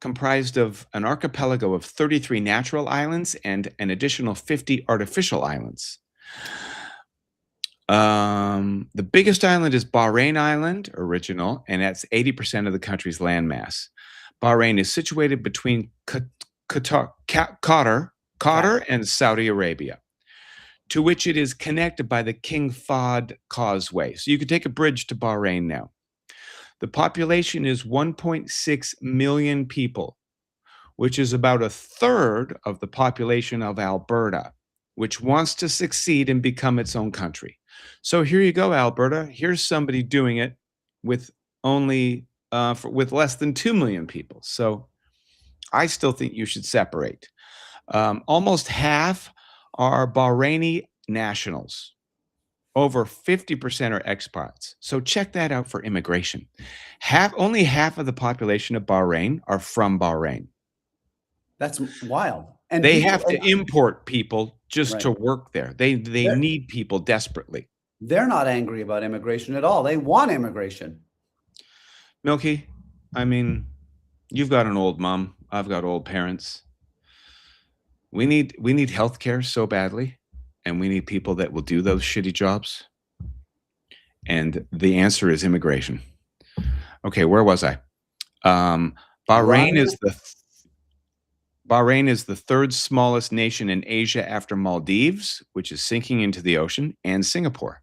A: comprised of an archipelago of 33 natural islands and an additional 50 artificial islands. The biggest island is Bahrain Island, original, and that's 80% of the country's landmass. Bahrain is situated between Qatar and Saudi Arabia, to which it is connected by the King Fahd Causeway. So you could take a bridge to Bahrain now. The population is 1.6 million people, which is about a third of the population of Alberta, which wants to succeed and become its own country. So here you go, Alberta. Here's somebody doing it with only with less than 2 million people. So I still think you should separate. Almost half are Bahraini nationals. Over 50% are expats. So check that out for immigration. Only half of the population of Bahrain are from Bahrain.
B: That's wild. And
A: they have to import people just to work there. They need people desperately.
B: They're not angry about immigration at all. They want immigration.
A: Milky, I mean, you've got an old mom. I've got old parents. We need healthcare so badly, and we need people that will do those shitty jobs. And the answer is immigration. Okay, where was I? Bahrain is the third smallest nation in Asia after Maldives, which is sinking into the ocean, and Singapore.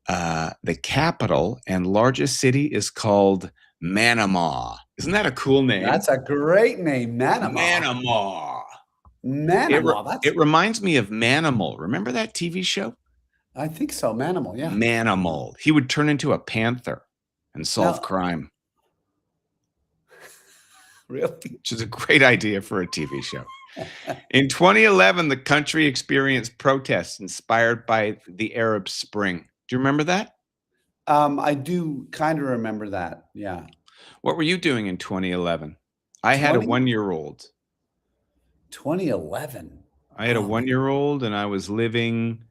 A: The capital and largest city is called Manama. Isn't that a cool name?
B: That's a great name,
A: Manama. It reminds me of Manimal. Remember that TV show?
B: I think so. Manimal, yeah.
A: Manimal. He would turn into a panther and solve crime.
B: Really?
A: Which is a great idea for a TV show. In 2011, the country experienced protests inspired by the Arab Spring. Do you remember that?
B: I do kind of remember that. Yeah.
A: What were you doing in 2011? I had a
B: 20
A: one-year-old.
B: 2011.
A: I had a
B: Oh, man.
A: one-year-old, and I was living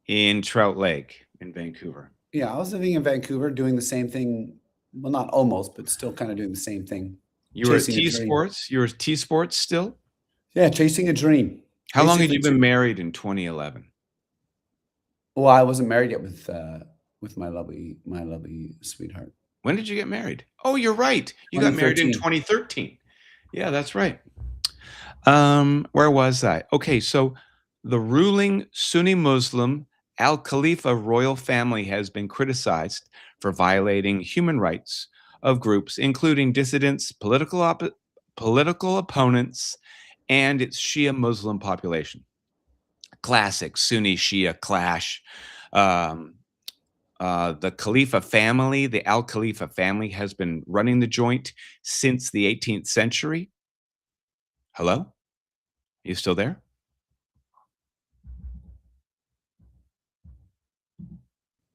A: in Trout Lake in Vancouver.
B: Yeah, I was living in Vancouver doing the same thing. Well, not almost, but still kind of doing the same thing.
A: You were at
B: Chasing a
A: T
B: dream.
A: Sports? You were at T Sports still?
B: Yeah, chasing a dream.
A: How long had
B: Basically,
A: you been married in 2011?
B: well, I wasn't married yet with my lovely sweetheart.
A: When did you get married? Oh, you're right. You got married in
B: 2013.
A: 2013. Yeah, that's right. Where was I? Okay, so the ruling Sunni Muslim Al Khalifa royal family has been criticized for violating human rights of groups, including dissidents, political opponents, and its Shia Muslim population. Classic Sunni Shia clash. Um, the Khalifa family, the Al Khalifa family, has been running the joint since the 18th century. Hello? You still there?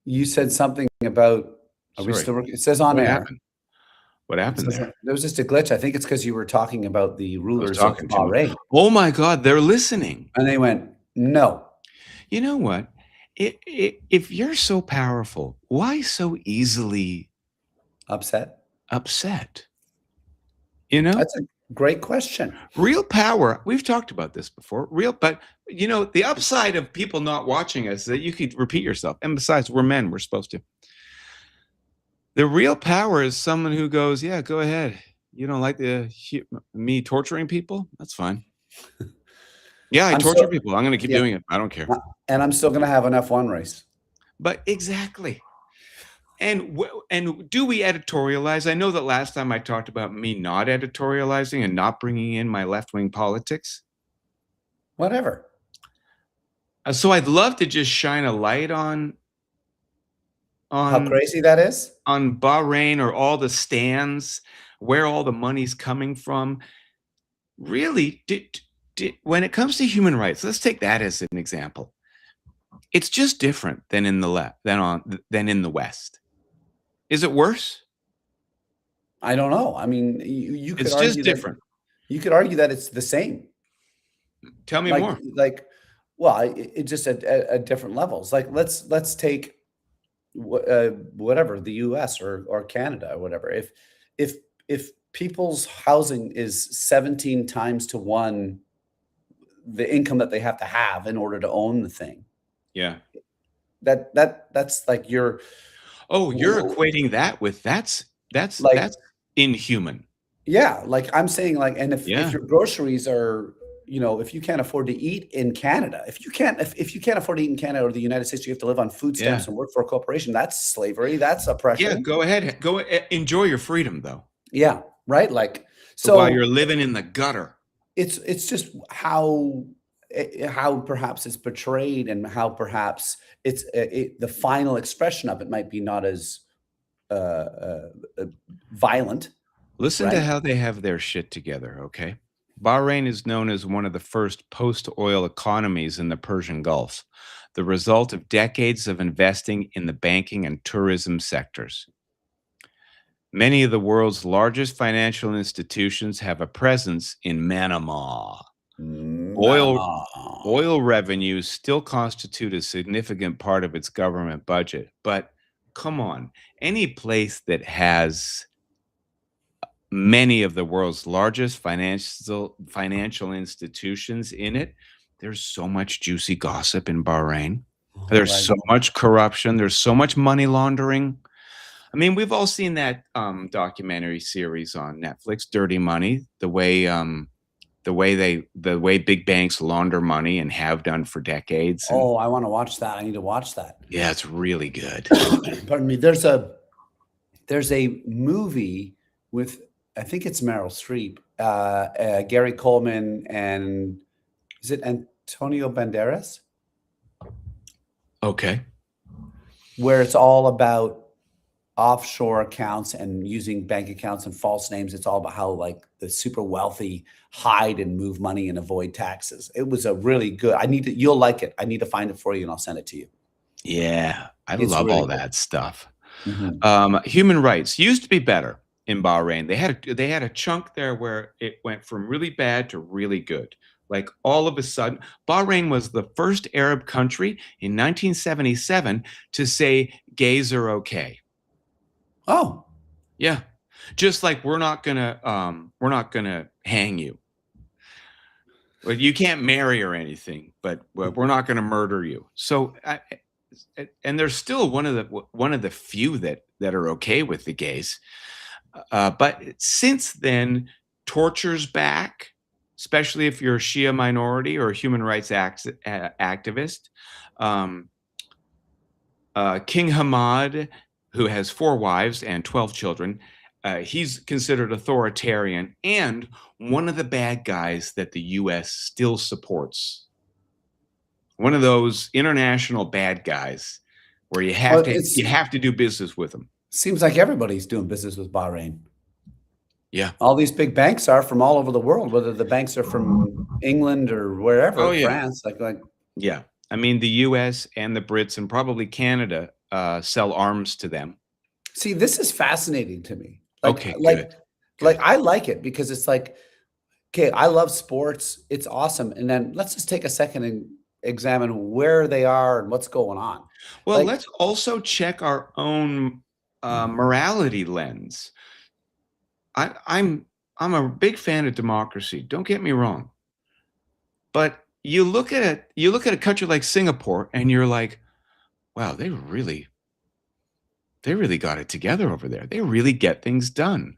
B: You said something about, are we
A: Sorry.
B: still working? It says on
A: What
B: air.
A: happened? What
B: It
A: happened
B: says
A: there?
B: there was just a glitch. I think it's because you were talking about the
A: I was
B: rulers of
A: talking too much.
B: Bahrain.
A: Oh my God, they're listening.
B: And they went, no.
A: You know what? If you're so powerful, why so easily
B: Upset?
A: upset? You know?
B: That's a great question.
A: Real power, we've talked about this before. But the upside of people not watching us is that you could repeat yourself. And besides, we're men, we're supposed to. The real power is someone who goes, yeah, go ahead. You don't like me torturing people? That's fine. Yeah, I
B: I'm
A: torture
B: still,
A: people. I'm going to keep
B: yeah,
A: doing it. I don't care.
B: and I'm still going to have an F1 race.
A: But exactly. And do we editorialize? I know that last time I talked about me not editorializing and not bringing in my left-wing politics.
B: Whatever.
A: So I'd love to just shine a light on
B: How crazy that is?
A: on Bahrain or all the stands, where all the money's coming from. Really, when it comes to human rights, let's take that as an example. It's just different than in the left than in the West. Is it worse?
B: I don't know. I mean, you could
A: It's
B: argue
A: just
B: that
A: different.
B: you could argue that it's the same.
A: Tell me
B: Like,
A: more.
B: well, it just at different levels. Like, let's take whatever, the US or Canada or whatever. If people's housing is 17 times to 1 the income that they have to have in order to own the thing,
A: Yeah.
B: that's like you're
A: Oh, you're equating that with that's
B: like,
A: inhuman.
B: yeah, like I'm saying, like, and if
A: Yeah.
B: your groceries are, if you can't afford to eat in Canada, if you can't afford to eat in Canada or the United States, you have to live on food stamps
A: Yeah.
B: and work for a corporation. That's slavery. That's
A: Yeah,
B: oppression.
A: go ahead. Enjoy your freedom though.
B: Yeah, right. Like,
A: While
B: so
A: you're living in the gutter.
B: it's just how perhaps it's portrayed and how perhaps it's the final expression of it might be not as uh, uh, uh, violent,
A: Listen to
B: right?
A: how they have their shit together, okay? Bahrain is known as one of the first post-oil economies in the Persian Gulf, the result of decades of investing in the banking and tourism sectors. Many of the world's largest financial institutions have a presence in Manama. Oil
B: Mama.
A: oil revenues still constitute a significant part of its government budget, but come on, any place that has many of the world's largest financial institutions in it, there's so much juicy gossip in Bahrain.
B: Oh,
A: There's
B: I
A: so much corruption, there's so much money laundering. I mean, we've all seen that documentary series on Netflix, Dirty Money, the way big banks launder money and have done for decades. And
B: Oh, I want to watch that. I need to watch that.
A: yeah, it's really good.
B: Pardon me. There's a movie with, I think it's Meryl Streep, Gary Coleman, and is it Antonio Banderas?
A: Okay.
B: Where it's all about offshore accounts and using bank accounts and false names. It's all about how, like, the super wealthy hide and move money and avoid taxes. It was a really good. You'll like it. I need to find it for you and I'll send it to you.
A: Yeah, I
B: It's
A: love
B: really
A: all
B: good.
A: that stuff.
B: Mhm.
A: Human rights used to be better. in Bahrain. They had a chunk there where it went from really bad to really good. Like all of a sudden, Bahrain was the first Arab country in 1977 to say gays are okay.
B: Oh,
A: Yeah. Just like we're not gonna hang you. Well, you can't marry or anything, but we're not gonna murder you. So and they're still one of the few that are okay with the gays. But since then, torture's back, especially if you're a Shia minority or a human rights activist. Um, King Hamad, who has 4 wives and 12 children, he's considered authoritarian and one of the bad guys that the U.S. still supports. One of those international bad guys where you have
B: well,
A: to you have to do business with them.
B: seems like everybody's doing business with Bahrain.
A: Yeah.
B: All these big banks are from all over the world, whether the banks are from England or
A: Oh
B: wherever,
A: yeah.
B: France, like
A: Yeah. I mean, the US and the Brits and probably Canada sell arms to them.
B: see, this is fascinating to me.
A: Okay, good.
B: Like
A: Good.
B: I like it because it's like, okay, I love sports. It's awesome. And then let's just take a second and examine where they are and what's going on.
A: Well,
B: Like,
A: let's also check our own morality lens. I, I'm I'm a big fan of democracy. Don't get me wrong, but you look at a country like Singapore, and you're like, wow, they really got it together over there. They really get things done.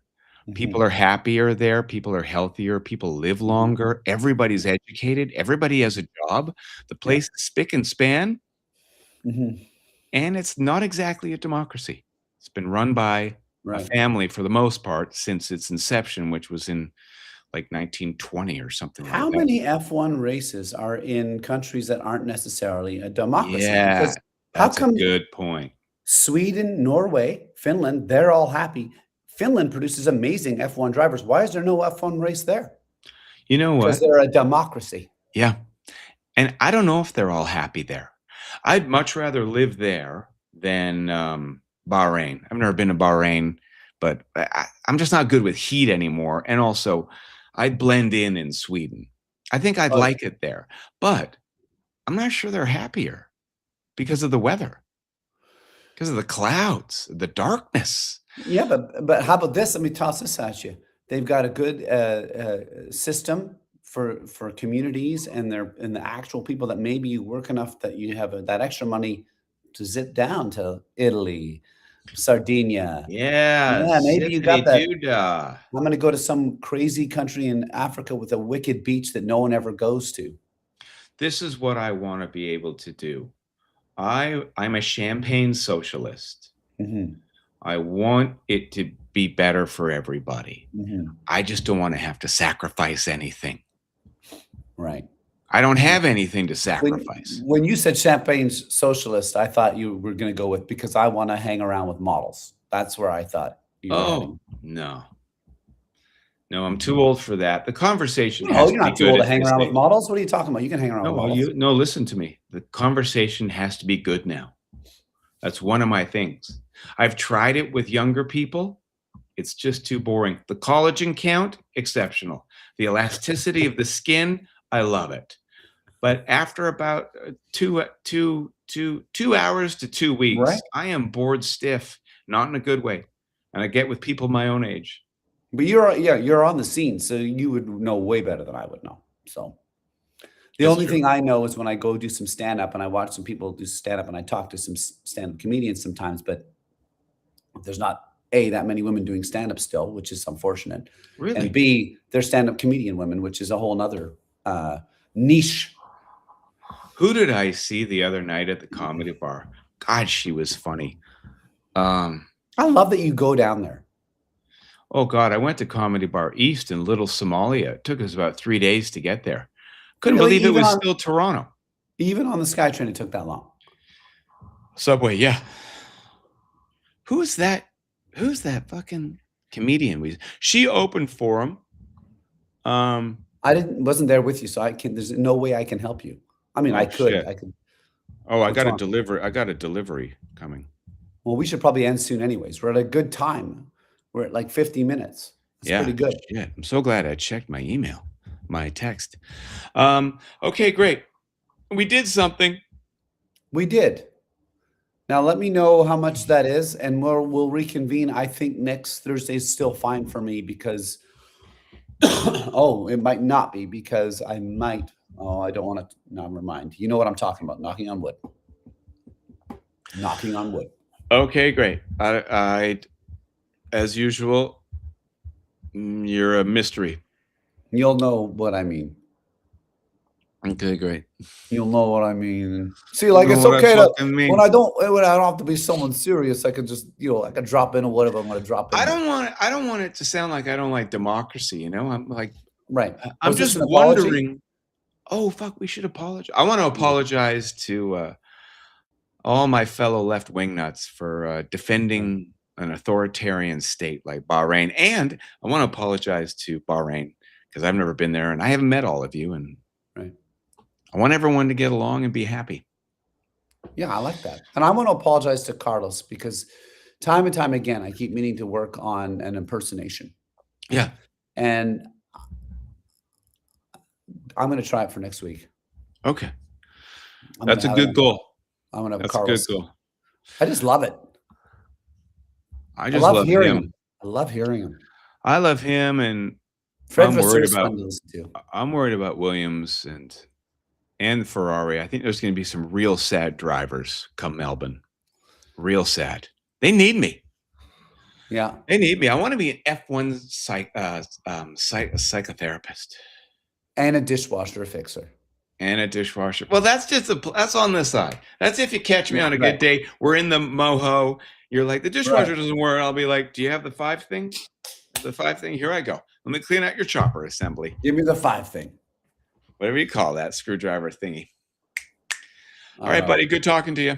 A: People
B: mhm,
A: are happier there, people are healthier, people live
B: mhm,
A: longer, everybody's educated, everybody has a job, the
B: yeah,
A: place is spick and span,
B: mhm,
A: and it's not exactly a democracy. It's been run by a
B: right.
A: family for the most part since its inception, which was in, like, 1920 or something like
B: How
A: that.
B: many F1 races are in countries that aren't necessarily a democracy?
A: Yeah,
B: Because how
A: that's a
B: come
A: good point.
B: Sweden, Norway, Finland, they're all happy. Finland produces amazing F1 drivers. Why is there no F1 race there?
A: You know
B: Because
A: what?
B: they're a democracy.
A: Yeah, and I don't know if they're all happy there. I'd much rather live there than, Bahrain. I've never been to Bahrain, but I'm just not good with heat anymore, and also, I'd blend in Sweden. I think I'd
B: Oh,
A: like it there, but I'm not sure they're happier because of the weather, because of the clouds, the darkness.
B: yeah, but how about this? Let me toss this at you. They've got a good system for communities and the actual people that maybe you work enough that you have that extra money to zip down to Italy, Sardinia.
A: Yeah,
B: Yeah, maybe you
A: zippity
B: got that.
A: doo dah.
B: I'm going to go to some crazy country in Africa with a wicked beach that no one ever goes to.
A: This is what I wanna be able to do. I'm a champagne socialist.
B: Hmm.
A: I want it to be better for everybody.
B: Hmm.
A: I just don't wanna have to sacrifice anything.
B: Right.
A: I don't have anything to
B: When
A: sacrifice.
B: when you said champagne's socialist, I thought you were gonna go with because I wanna hang around with models. That's where I thought you were
A: Oh,
B: heading.
A: no. No, I'm too old for that. The conversation
B: No,
A: has to
B: you're
A: be
B: not too
A: good,
B: old to
A: as
B: hang
A: they
B: around with
A: say.
B: models. What are you talking about? You can hang around with
A: No,
B: models.
A: you no, listen to me. The conversation has to be good now. That's one of my things. I've tried it with younger people. It's just too boring. The collagen count, exceptional. The elasticity of the skin, I love it. But after about 2 hours to 2
B: Right.
A: weeks, I am bored stiff, not in a good way, and I get with people my own age.
B: But you're on the scene, so you would know way better than I would know. So, the
A: That's
B: only
A: true.
B: thing I know is when I go do some stand-up and I watch some people do stand-up and I talk to some stand-up comedians sometimes, but there's not A, that many women doing stand-up still, which is unfortunate, and
A: Really?
B: B, they're stand-up comedian women, which is a whole 'nother, niche.
A: Who did I see the other night at the comedy bar? God, she was funny. Um,
B: I love that you go down there.
A: oh god, I went to Comedy Bar East in Little Somalia. It took us about 3 days to get there. Couldn't
B: Really?
A: believe it was still Toronto.
B: Even on the SkyTrain, it took that long.
A: Subway, yeah. Who's that who's that fucking comedian we she opened for him. Um,
B: I didn't wasn't there with you, so I can there's no way I can help you. I mean,
A: oh, shit.
B: I could.
A: Oh,
B: What's wrong?
A: I got a delivery coming.
B: Well, we should probably end soon anyways. We're at a good time. We're at like 50 minutes. That's
A: Yeah,
B: pretty good.
A: shit. I'm so glad I checked my email, my text. Okay, great. We did something.
B: We did. Now let me know how much that is, and we'll reconvene. I think next Thursday is still fine for me because oh, it might not be because I might. Oh, I don't want to. Never mind. You know what I'm talking about. Knocking on wood. Knocking on wood.
A: Okay, great. As usual, you're a mystery.
B: You'll know what I mean.
A: Okay, great.
B: You'll know what I mean. See,
A: You
B: like
A: know
B: it's
A: what I
B: okay to
A: fucking mean.
B: when I don't have to be someone serious. I can just I can drop in or whatever I'm going to drop in.
A: I don't want it to sound like I don't like democracy. You know, I'm like,
B: right.
A: I'm
B: Was this
A: just
B: an apology?
A: wondering. Oh fuck, we should apologize. I want to apologize to all my fellow left wing nuts for defending an authoritarian state like Bahrain, and I want to apologize to Bahrain because I've never been there and I haven't met all of you, and
B: Right.
A: I want everyone to get along and be happy.
B: Yeah, I like that. And I want to apologize to Carlos because time and time again, I keep meaning to work on an impersonation.
A: Yeah.
B: And I'm going to try it for next week.
A: Okay. That's a good goal.
B: I'm going to have
A: That's
B: Carlos.
A: a good goal.
B: I just love it.
A: I just love
B: hearing
A: him.
B: I love hearing him.
A: I love him, and
B: I'm
A: worried about Williams and Ferrari. I think there's going to be some real sad drivers come Melbourne. Real sad. They need me.
B: Yeah,
A: they need me. I want to be an F1 psychotherapist
B: and a dishwasher fixer.
A: And a dishwasher. Well, that's on this side. That's if you catch me on a good day. We're in the moho. You're like, the dishwasher doesn't work. I'll be like, do you have the 5 thing? The 5 thing? Here I go. Let me clean out your chopper assembly.
B: Give me the 5 thing.
A: Whatever you call that screwdriver thingy. All right, buddy. Good talking to you.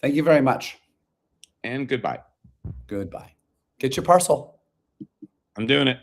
B: Thank you very much.
A: And goodbye.
B: Goodbye. Get your parcel.
A: I'm doing it.